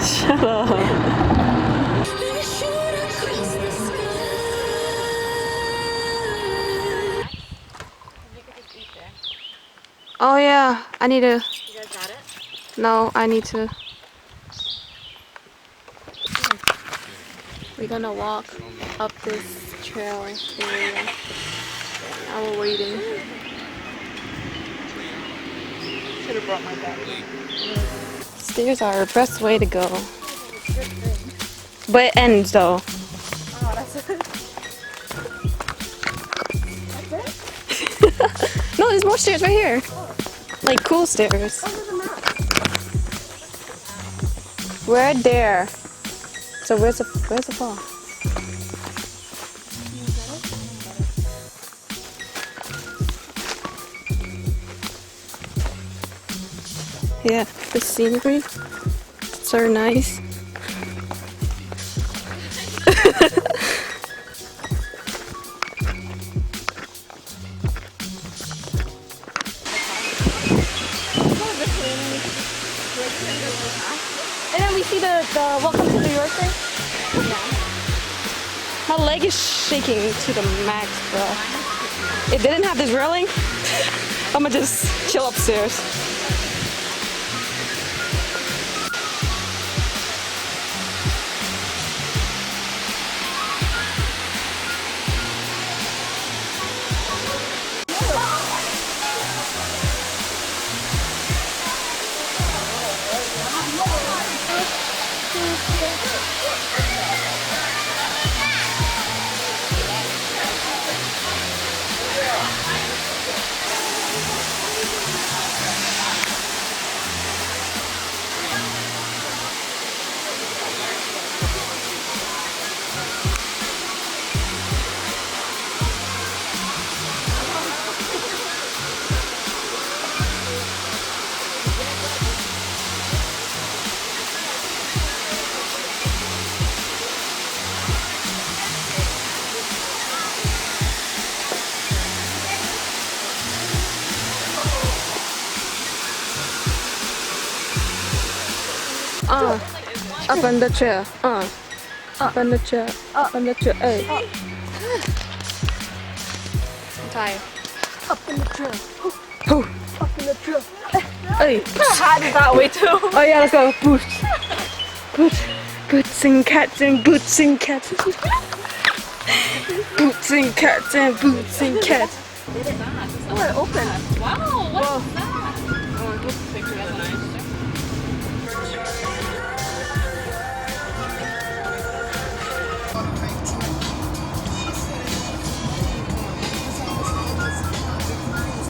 Shut up. Oh yeah, I need to. You guys got it? No, I need to. We're gonna walk up this trail area. Now we're waiting. Should have brought my bag. Stairs are the best way to go. But it ends though. Oh, that's it. No, there's more stairs right here. Like cool stairs. We're there. So where's the fall? Yeah, the scenery. It's so nice. And then we see the welcome to New York thing. My leg is shaking to the max, bro. It didn't have this railing. I'm gonna just chill upstairs. Up on the chair. Up on the chair. Up on the chair. Hey. I'm tired. Up in the trail. Oh. Up in the trail. Hey. How did that way too? Oh yeah, let's go. Boots and cats and boots and cats. Boots and cats and boots and cats. Oh, it opened. Wow, what is that?